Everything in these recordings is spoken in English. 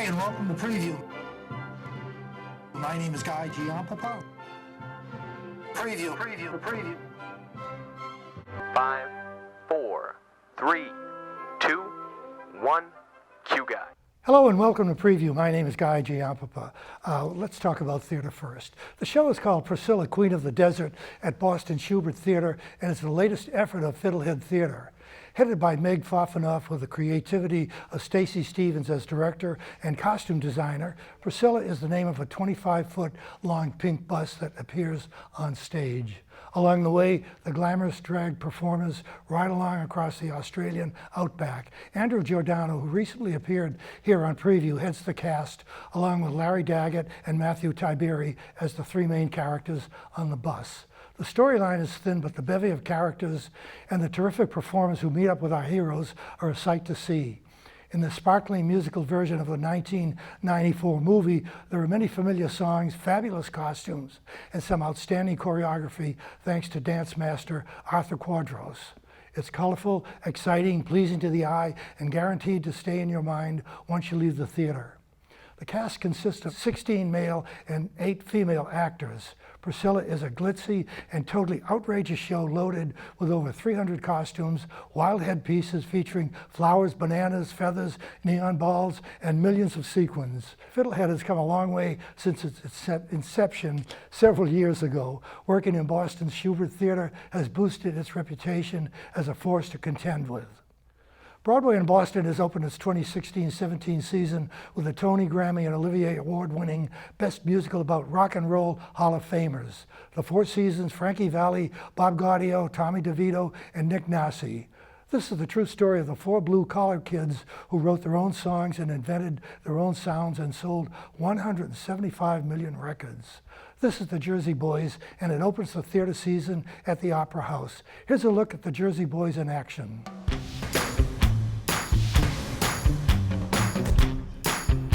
Hi, and welcome to Preview. My name is Giampapa. Preview. 5, 4, 3, 2, 1, cue guy. Hello and welcome to Preview. My name is Guy Giampapa. Let's talk about theater first. The show is called Priscilla, Queen of the Desert at Boston Shubert Theater, and it's the latest effort of Fiddlehead Theater. Headed by Meg Foffenoff with the creativity of Stacy Stevens as director and costume designer, Priscilla is the name of a 25-foot long pink bus that appears on stage. Along the way, the glamorous drag performers ride along across the Australian outback. Andrew Giordano, who recently appeared here on Preview, heads the cast, along with Larry Daggett and Matthew Tiberi as the three main characters on the bus. The storyline is thin, but the bevy of characters and the terrific performers who meet up with our heroes are a sight to see. In the sparkling musical version of the 1994 movie, there are many familiar songs, fabulous costumes, and some outstanding choreography thanks to dance master Arthur Quadros. It's colorful, exciting, pleasing to the eye, and guaranteed to stay in your mind once you leave the theater. The cast consists of 16 male and 8 female actors. Priscilla is a glitzy and totally outrageous show loaded with over 300 costumes, wild headpieces featuring flowers, bananas, feathers, neon balls, and millions of sequins. Fiddlehead has come a long way since its inception several years ago. Working in Boston's Shubert Theater has boosted its reputation as a force to contend with. Broadway in Boston has opened its 2016-17 season with a Tony, Grammy, and Olivier Award-winning Best Musical about Rock and Roll Hall of Famers. The 4 seasons, Frankie Valli, Bob Gaudio, Tommy DeVito, and Nick Nassi. This is the true story of the 4 blue-collar kids who wrote their own songs and invented their own sounds and sold 175 million records. This is the Jersey Boys, and it opens the theater season at the Opera House. Here's a look at the Jersey Boys in action.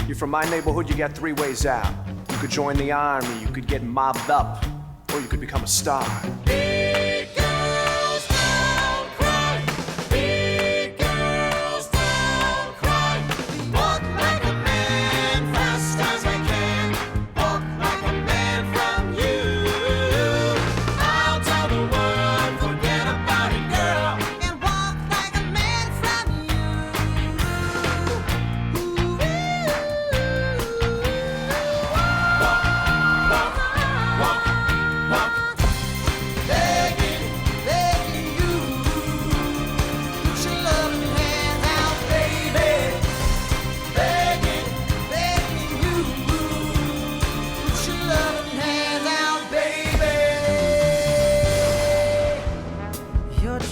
You're from my neighborhood, you got 3 ways out. You could join the army, you could get mobbed up, or you could become a star. Big girls don't cry. Big girls don't cry. Walk like a man, fast as I can. Walk like a man from you. I'll tell the world, forget about it, girl. And walk like a man from you.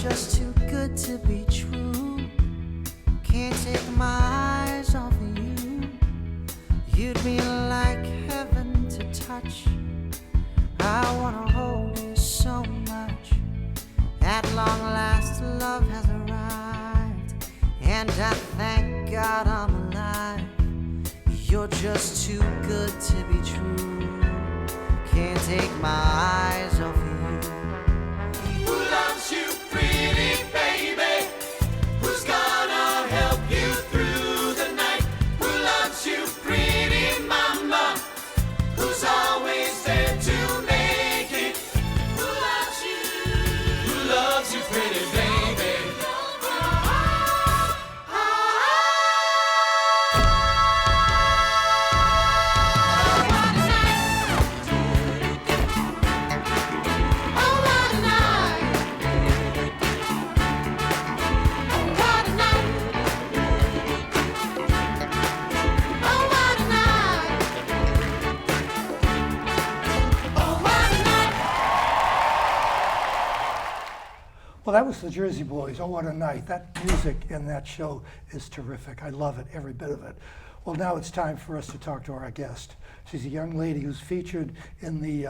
Just too good to be true. Can't take my eyes off of you. You'd be like heaven to touch. I wanna hold you so much. At long last, love has arrived, and I thank God I'm alive. You're just too good to be true. Can't take my eyes off of you. Who loves you, pretty baby? Who's gonna help you through the night? Who loves you, pretty mama? Who's always there to make it? Who loves you? Who loves you, pretty baby? Well, that was the Jersey Boys. Oh, what a night. That music in that show is terrific. I love it, every bit of it. Well, now it's time for us to talk to our guest. She's a young lady who's featured in the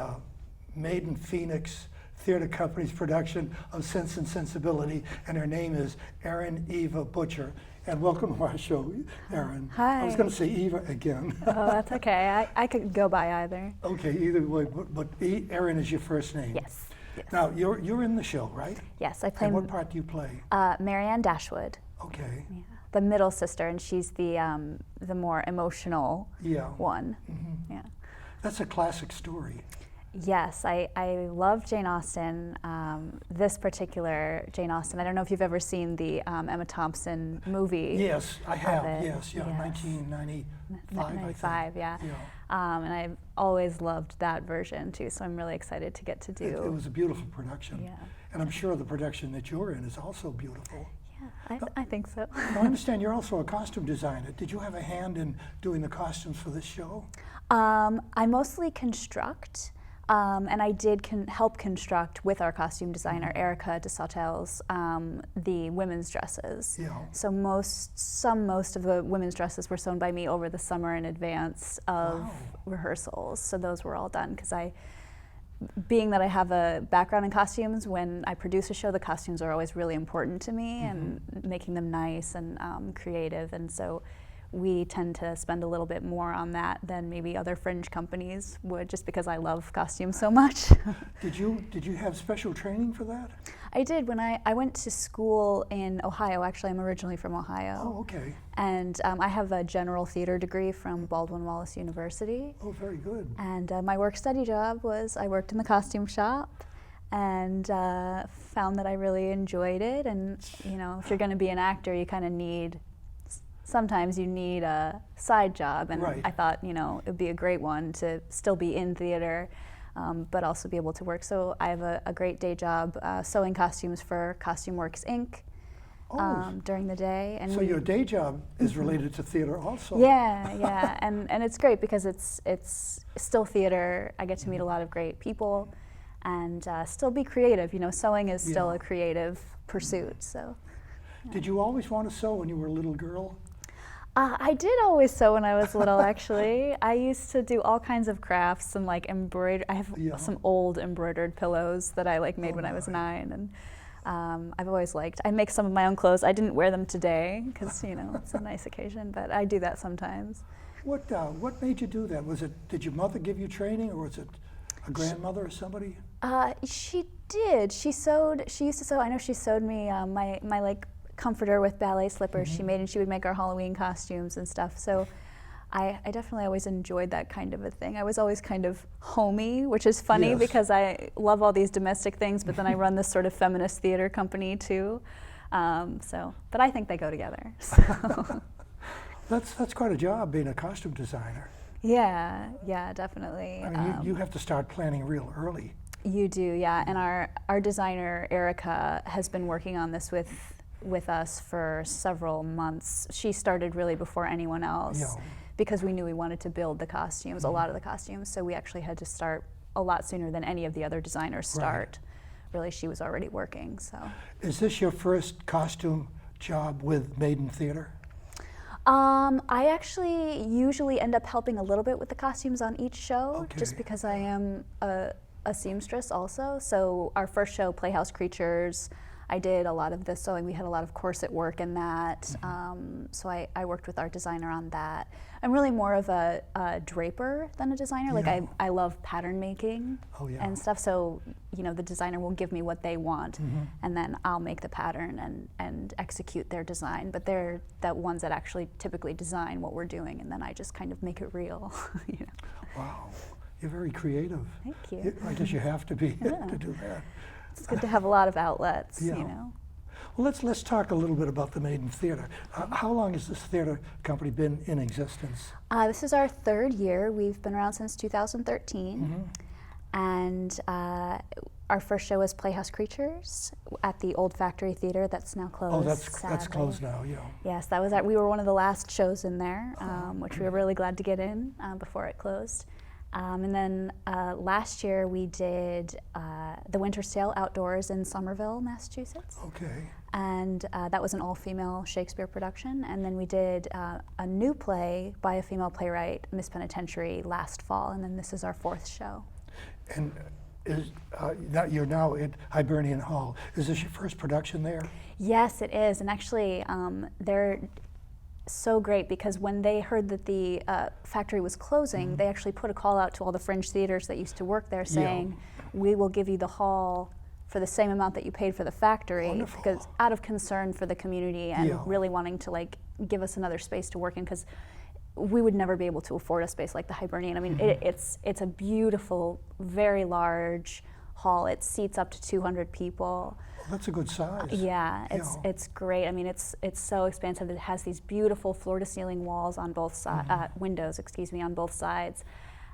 Maiden Phoenix Theater Company's production of Sense and Sensibility, and her name is Erin Eva Butcher. And welcome to our show, Erin. Hi. I was going to say Eva again. Oh, that's okay. I could go by either. Okay, either way, but Erin is your first name. Yes. Yes. Now, you're in the show, right? Yes, I play. And what part do you play? Marianne Dashwood. Okay. Yeah. The middle sister, and she's the more emotional Yeah. one. Mm-hmm. Yeah. That's a classic story. Yes, I love Jane Austen. This particular Jane Austen. I don't know if you've ever seen the Emma Thompson movie. Yes, I have. it. Yes, yeah, Yes. 1995, I think. 95, yeah. Yeah. And I've always loved that version too, so I'm really excited to get to do. It was a beautiful production. Yeah. And I'm sure the production that you're in is also beautiful. Yeah, I think so. Now, I understand you're also a costume designer. Did you have a hand in doing the costumes for this show? I mostly construct, and I did help construct with our costume designer, Erica de Sautel's, the women's dresses. Yeah. So most of the women's dresses were sewn by me over the summer in advance of Wow. rehearsals. So those were all done because being that I have a background in costumes, when I produce a show, the costumes are always really important to me and making them nice and creative. And so we tend to spend a little bit more on that than maybe other fringe companies would, just because I love costumes so much. Did you have special training for that? I did. When I went to school in Ohio. Actually, I'm originally from Ohio. Oh, okay. And I have a general theater degree from Baldwin Wallace University. Oh, very good. And my work-study job was I worked in the costume shop and found that I really enjoyed it. And you know, if you're going to be an actor, you kind of sometimes you need a side job. And Right. I thought, you know, it would be a great one to still be in theater, but also be able to work. So I have a great day job sewing costumes for Costume Works Inc. During the day. And So your day job is related to theater also? yeah, and it's great because it's still theater. I get to meet a lot of great people and still be creative. You know, sewing is still Yeah. a creative pursuit. So Did you always want to sew when you were a little girl? I did always sew when I was little. Actually, I used to do all kinds of crafts and like embroider. I have Yeah. some old embroidered pillows that I like made when I was 9 and. I've always liked. I make some of my own clothes. I didn't wear them today because you know it's a nice occasion, but I do that sometimes. What made you do that? Did your mother give you training, or was it a grandmother or somebody? She did. She sewed. She used to sew. I know she sewed me my like comforter with ballet slippers. She made, and she would make our Halloween costumes and stuff. So. I definitely always enjoyed that kind of a thing. I was always kind of homey, which is funny Yes. because I love all these domestic things, but then I run this sort of feminist theater company too. But I think they go together. So. That's quite a job, being a costume designer. Yeah, definitely. I mean, you have to start planning real early. You do, yeah. And our designer, Erica, has been working on this with us for several months. She started really before anyone else. Yeah. Because we knew we wanted to build the costumes, a lot of the costumes, so we actually had to start a lot sooner than any of the other designers start. Really, she was already working, so. Is this your first costume job with Maiden Theater? I actually usually end up helping a little bit with the costumes on each show, just Okay. because I am a seamstress also. So our first show, Playhouse Creatures, I did a lot of the sewing. We had a lot of corset work in that. So I worked with our designer on that. I'm really more of a draper than a designer. Like Yeah. I love pattern making Oh, yeah. and stuff. So, you know, the designer will give me what they want and then I'll make the pattern and execute their design. But they're the ones that actually typically design what we're doing, and then I just kind of make it real. You know? Wow, you're very creative. Thank you. I guess you have to be to do that. It's good to have a lot of outlets, Yeah. you know. Well, let's talk a little bit about the Maiden Theater. How long has this theater company been in existence? This is our 3rd year. We've been around since 2013. And our first show was Playhouse Creatures at the Old Factory Theater. That's now closed. Oh, that's sadly. closed now. Yeah. Yes, that was we were one of the last shows in there, which we were really glad to get in before it closed. And then last year we did The Winter's Tale outdoors in Somerville, Massachusetts. Okay. And that was an all-female Shakespeare production. And then we did a new play by a female playwright, Miss Penitentiary, last fall. And then this is our 4th show. And you're now at Hibernian Hall. Is this your first production there? Yes, it is. And actually, they're so great because when they heard that the factory was closing, they actually put a call out to all the fringe theaters that used to work there saying, we will give you the hall for the same amount that you paid for the factory, Wonderful. because out of concern for the community and Yeah. really wanting to like give us another space to work in, because we would never be able to afford a space like the Hibernian. I mean, it's a beautiful, very large hall. It seats up to 200 people. Well, that's a good size. Yeah, Yeah. it's great. I mean, it's so expansive. It has these beautiful floor-to-ceiling walls on both sides, windows, excuse me, on both sides,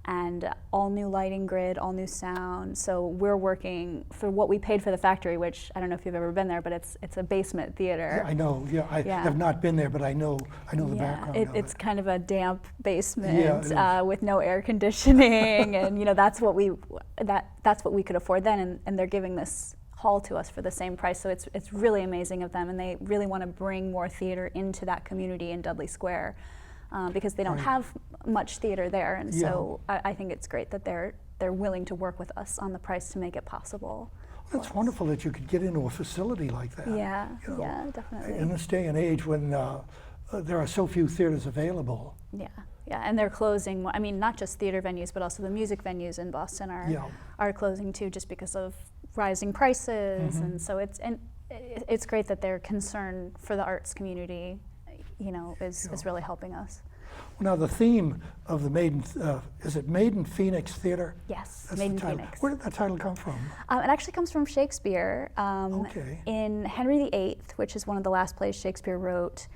and all new lighting grid, all new sound. So we're working for what we paid for the factory, which I don't know if you've ever been there, but it's a basement theater. Yeah, I know. Yeah, I Yeah. have not been there, but I know the background of it's it. kind of a damp basement Yeah, it is. with no air conditioning, and that's what we could afford then, and they're giving this hall to us for the same price. So it's really amazing of them, and they really want to bring more theater into that community in Dudley Square, because they don't Right. have much theater there, and so I think it's great that they're willing to work with us on the price to make it possible. It's wonderful that you could get into a facility like that. Yeah, you know. yeah, definitely. In this day and age when there are so few theaters available. Yeah, and they're closing. I mean, not just theater venues, but also the music venues in Boston are closing too, just because of rising prices. And so it's great that their concern for the arts community, is really helping us. Now the theme of the Maiden, is it Maiden Phoenix Theater? Yes, That's Maiden the title. Phoenix. Where did that title come from? It actually comes from Shakespeare. Okay. In Henry VIII, which is one of the last plays Shakespeare wrote,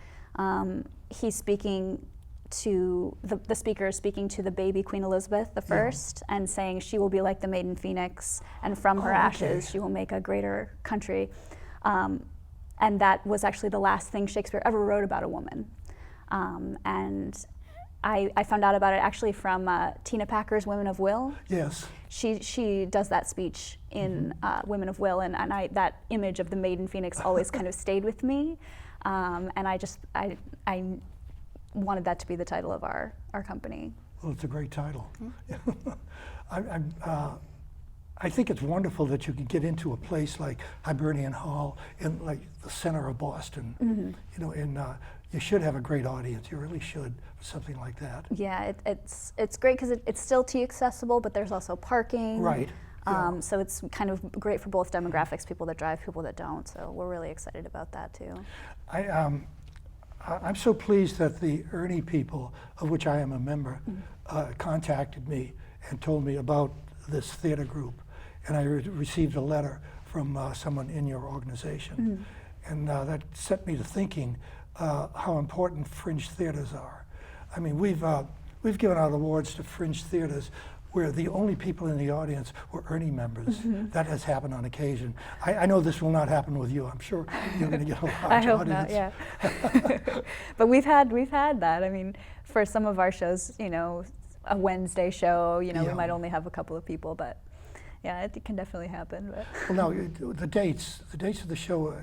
he's speaking to the speaker is speaking to the baby Queen Elizabeth I and saying she will be like the Maiden Phoenix, and from her ashes she will make a greater country. And that was actually the last thing Shakespeare ever wrote about a woman. And I found out about it actually from Tina Packer's Women of Will. Yes. She does that speech in Women of Will, and that image of the Maiden Phoenix always kind of stayed with me. And I wanted that to be the title of our company. Well, it's a great title. I think it's wonderful that you can get into a place like Hibernian Hall in like the center of Boston. And you should have a great audience. You really should for something like that. Yeah, it's great because it's still T accessible, but there's also parking. Right. Yeah. So it's kind of great for both demographics, people that drive, people that don't. So we're really excited about that too. I'm so pleased that the Ernie people, of which I am a member, contacted me and told me about this theater group. And I received a letter from someone in your organization. And that set me to thinking how important fringe theaters are. I mean, we've given out awards to fringe theaters where the only people in the audience were Ernie members. That has happened on occasion. I know this will not happen with you. I'm sure you're going to get a large I hope audience. not, yeah. But we've had that. I mean, for some of our shows, a Wednesday show, we might only have a couple of people, but yeah, it can definitely happen. But. Well, now, the dates of the show,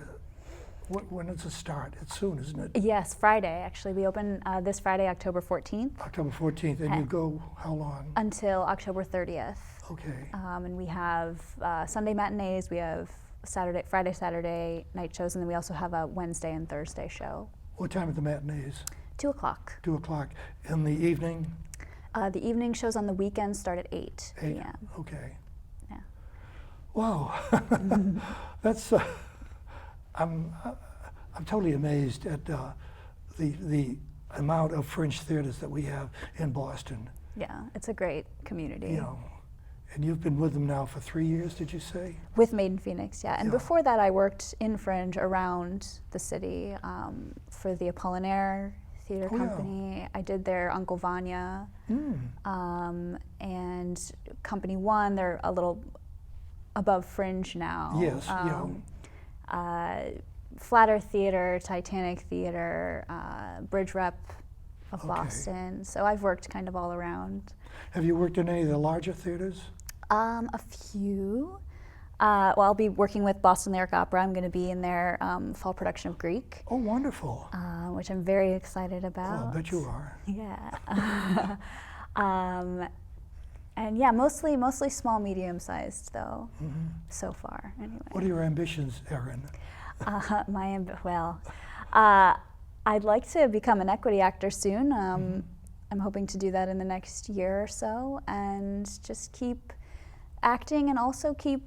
when does it start? It's soon, isn't it? Yes, Friday, actually. We open this Friday, October 14th. October 14th, and you go how long? Until October 30th. Okay. And we have Sunday matinees, we have Friday, Saturday night shows, and then we also have a Wednesday and Thursday show. What time are the matinees? 2 o'clock. 2 o'clock. In the evening? The evening shows on the weekends start at 8 8. p.m. Okay. Yeah. Wow. That's. I'm totally amazed at the amount of fringe theaters that we have in Boston. Yeah, it's a great community. And you've been with them now for 3 years, did you say? With Maiden Phoenix, yeah. And Yeah. before that, I worked in fringe around the city for the Apollinaire Theater Oh, yeah. Company. I did their Uncle Vanya. And Company One, they're a little above fringe now. Yes, Flat Earth Theater, Titanic Theater, Bridge Rep of Okay. Boston. So I've worked kind of all around. Have you worked in any of the larger theaters? A few. Well, I'll be working with Boston Lyric Opera. I'm going to be in their fall production of Greek, Oh, wonderful. which I'm very excited Oh, about. I bet you are. Yeah. And yeah, mostly small, medium-sized though, so far. Anyway. What are your ambitions, Erin? I'd like to become an equity actor soon. I'm hoping to do that in the next year or so, and just keep acting and also keep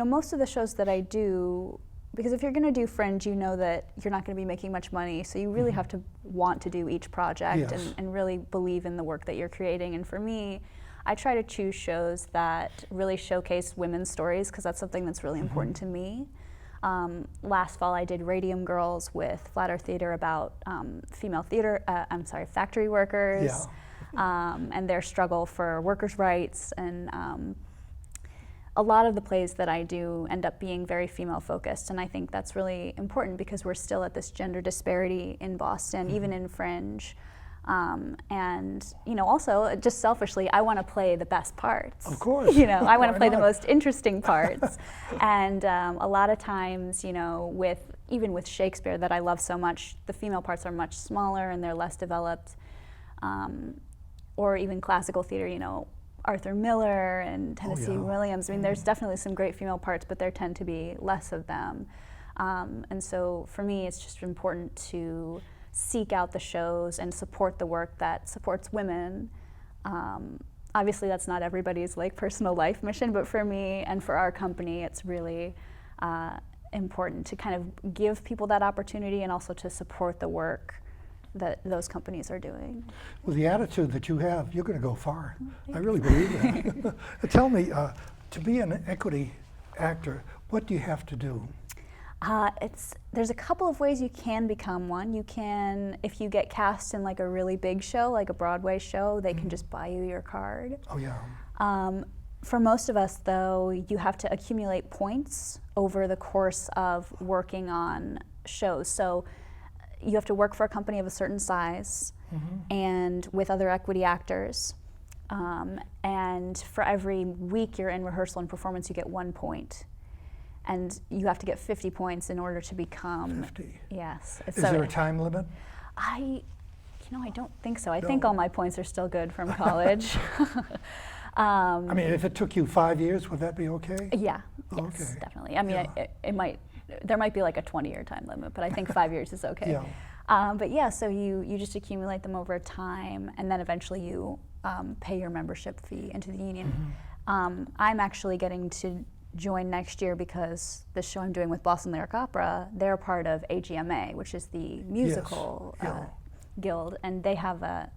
most of the shows that I do, because if you're going to do Fringe, you know that you're not going to be making much money, so you really have to want to do each project Yes. and really believe in the work that you're creating. And for me, I try to choose shows that really showcase women's stories, because that's something that's really important to me. Last fall I did Radium Girls with Flat Earth Theater about factory workers and their struggle for workers' rights. And a lot of the plays that I do end up being very female focused, and I think that's really important because we're still at this gender disparity in Boston, even in Fringe. And also just selfishly, I want to play the best parts. Of course. I want to play the not? most interesting parts. And a lot of times, even with Shakespeare that I love so much, the female parts are much smaller and they're less developed. Or even classical theater, Arthur Miller and Tennessee Williams. I mean, there's definitely some great female parts, but there tend to be less of them. And so for me, it's just important to seek out the shows and support the work that supports women. Obviously, that's not everybody's personal life mission, but for me and for our company, it's really important to kind of give people that opportunity and also to support the work that those companies are doing. With the attitude that you have, you're going to go far. I really believe that. Tell me, to be an equity actor, what do you have to do? There's a couple of ways you can become one. You can, if you get cast in a really big show, like a Broadway show, they can just buy you your card. Oh yeah. For most of us, though, you have to accumulate points over the course of working on shows. So you have to work for a company of a certain size and with other equity actors. And for every week you're in rehearsal and performance, you get 1 point. And you have to get 50 points in order to become. 50. Yes. Is there a time limit? I don't think so. I think all my points are still good from college. I mean, if it took you 5 years, would that be okay? Yeah. Oh, Yes, okay. definitely. I mean, there might be a 20-year time limit, but I think 5 years is okay. Yeah. But yeah, so you just accumulate them over time, and then eventually you pay your membership fee into the union. I'm actually getting to join next year because the show I'm doing with Boston Lyric Opera, they're part of AGMA, which is the musical guild, and they have a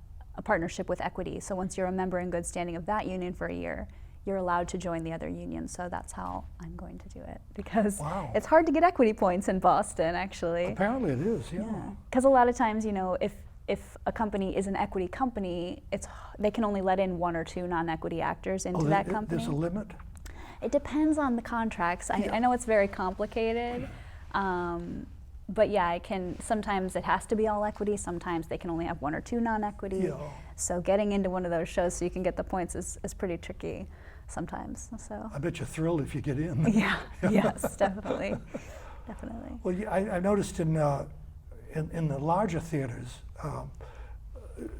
partnership with Equity. So once you're a member in good standing of that union for a year, you're allowed to join the other union. So that's how I'm going to do it, because it's hard to get equity points in Boston, actually. Apparently it is, yeah. Because a lot of times, if a company is an equity company, they can only let in 1 or 2 non-equity actors into that company. There's a limit? It depends on the contracts. I know it's very complicated, but yeah, sometimes it has to be all equity, sometimes they can only have 1 or 2 non-equity. Yeah. So getting into one of those shows so you can get the points is pretty tricky sometimes. So I bet you're thrilled if you get in. yeah, yes, definitely. Well, I noticed in the larger theaters,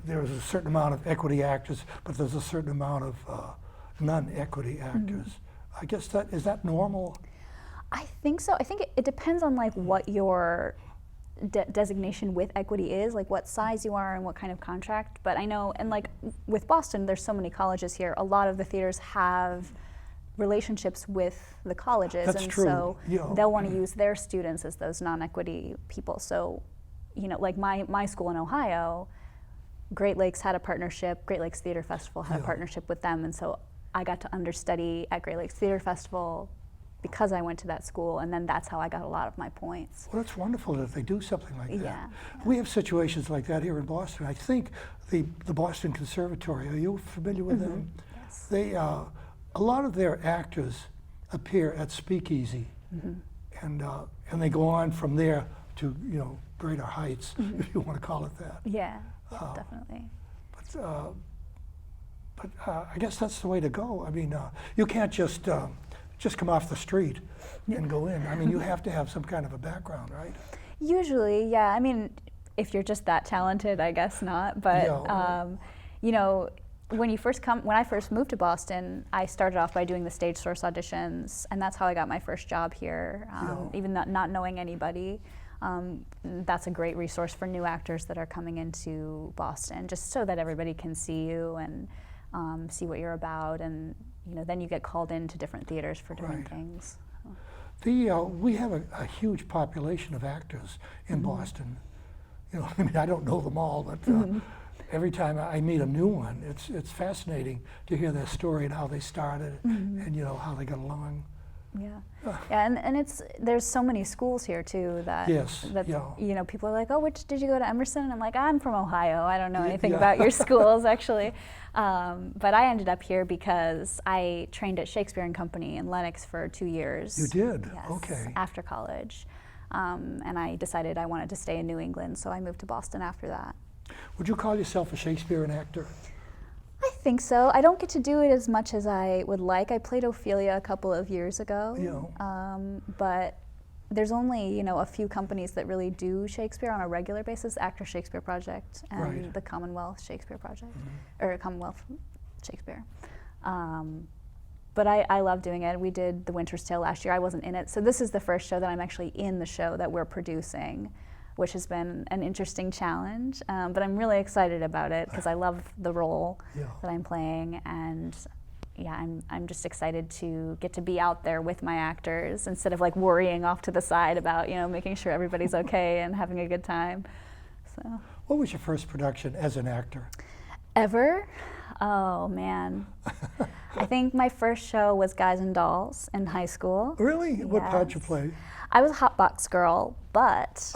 there's a certain amount of equity actors, but there's a certain amount of non-equity actors. I guess is that normal? I think so. I think it depends on what your designation with equity is, what size you are and what kind of contract. But I know, and with Boston, there's so many colleges here. A lot of the theaters have relationships with the colleges, That's and true. so Yeah. they'll want to use their students as those non-equity people. So, my school in Ohio, Great Lakes had a partnership. Great Lakes Theater Festival had a partnership with them, and so I got to understudy at Great Lakes Theater Festival because I went to that school, and then that's how I got a lot of my points. Well, it's wonderful that they do something like that. Yeah. We have situations like that here in Boston. I think the Boston Conservatory, are you familiar with them? Yes. They, a lot of their actors appear at Speakeasy, and they go on from there to greater heights, if you want to call it that. Yeah, definitely. But I guess that's the way to go. I mean, you can't just come off the street and go in. I mean, you have to have some kind of a background, right? Usually, yeah. I mean, if you're just that talented, I guess not. But when I first moved to Boston, I started off by doing the Stage Source auditions, and that's how I got my first job here. Even not knowing anybody, that's a great resource for new actors that are coming into Boston, just so that everybody can see you and see what you're about. And then you get called into different theaters for different Right. things. We have a huge population of actors in Boston. I mean, I don't know them all, but every time I meet a new one, it's fascinating to hear their story and how they started and how they got along. Yeah, yeah, and there's so many schools here too that Yes, yeah. People are like, oh, which did you go to Emerson? And I'm like, I'm from Ohio. I don't know anything yeah. about your schools actually, but I ended up here because I trained at Shakespeare and Company in Lenox for 2 years. You did? Yes, Okay. after college, and I decided I wanted to stay in New England, so I moved to Boston after that. Would you call yourself a Shakespearean actor? I think so. I don't get to do it as much as I would like. I played Ophelia a couple of years ago, but there's only a few companies that really do Shakespeare on a regular basis: Actor Shakespeare Project and Right. the Commonwealth Shakespeare Project, or Commonwealth Shakespeare. But I love doing it. We did The Winter's Tale last year. I wasn't in it, so this is the first show that I'm actually in the show that we're producing, which has been an interesting challenge, but I'm really excited about it because I love the role that I'm playing, and I'm just excited to get to be out there with my actors instead of like worrying off to the side about making sure everybody's okay and having a good time. So. What was your first production as an actor? Ever? Oh man. I think my first show was Guys and Dolls in high school. Really? What part you Yes. play? I was a hotbox girl, but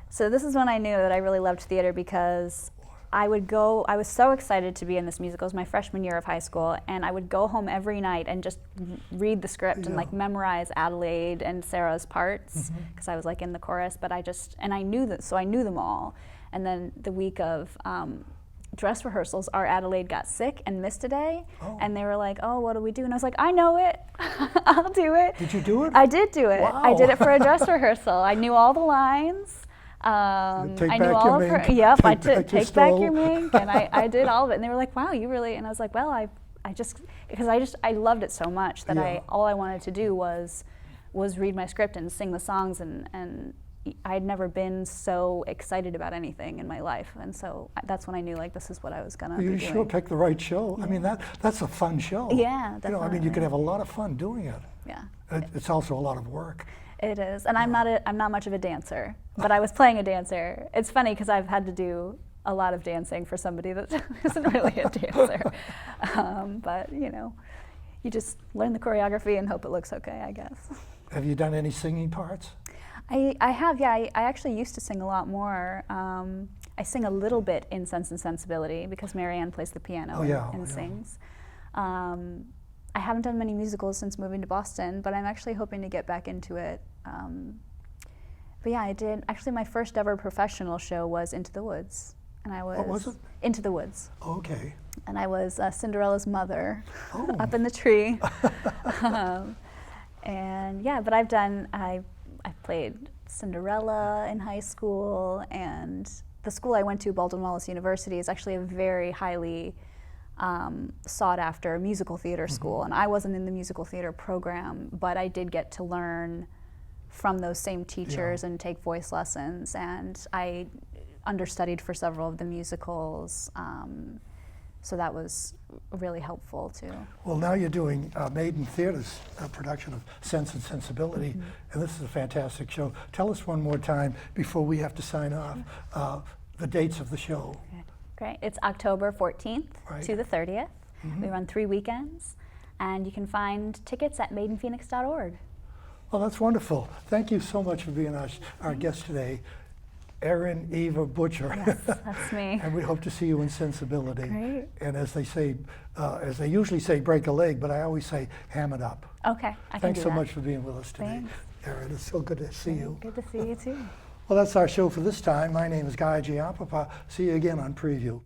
so this is when I knew that I really loved theater because I was so excited to be in this musical. It was my freshman year of high school, and I would go home every night and just read the script and like memorize Adelaide and Sarah's parts because I was like in the chorus, but I knew that, so I knew them all. And then the week of dress rehearsals, our Adelaide got sick and missed a day, and they were like, oh, what do we do? And I was like, I know it. I'll do it. Did you do it? I did do it. Wow. I did it for a dress rehearsal. I knew all the lines. Take I back knew your all of mink. her. Yep, I Take took back your take back your stole. mink, and I did all of it. And they were like, wow, you really? And I was like, well, I I loved it so much that all I wanted to do was read my script and sing the songs, and I'd never been so excited about anything in my life, and so that's when I knew like this is what I was gonna be You doing. sure picked the right show. I mean, that's a fun show. Yeah, I mean, you definitely. could have a lot of fun doing it. Yeah. It's also a lot of work. It is, and I'm not much of a dancer, but I was playing a dancer. It's funny because I've had to do a lot of dancing for somebody that isn't really a dancer, but you just learn the choreography and hope it looks okay, I guess. Have you done any singing parts? I have, yeah. I actually used to sing a lot more. I sing a little bit in Sense and Sensibility because Marianne plays the piano and sings. I haven't done many musicals since moving to Boston, but I'm actually hoping to get back into it. But yeah, I did. Actually, my first ever professional show was Into the Woods. And I was, What was it? Into the Woods. Okay. And I was Cinderella's mother Oh. up in the tree. And yeah, but I played Cinderella in high school, and the school I went to, Baldwin Wallace University, is actually a very highly sought after musical theater school. And I wasn't in the musical theater program, but I did get to learn from those same teachers and take voice lessons, and I understudied for several of the musicals. So that was really helpful too. Well, now you're doing Maiden Theater's production of Sense and Sensibility, and this is a fantastic show. Tell us one more time before we have to sign off the dates of the show. Okay. Great. It's October 14th Right. to the 30th. We run 3 weekends, and you can find tickets at maidenphoenix.org. Well, that's wonderful. Thank you so much for being our guest today, Erin Eva Butcher. Yes, that's me. And we hope to see you in Sensibility. Great. And as they say, as they usually say, break a leg, but I always say, ham it up. Okay, I can Thanks do so that. much for being with us today, Thanks. Erin. It's so good to see you. Good to see you too. Well, that's our show for this time. My name is Giampapa. See you again on Preview.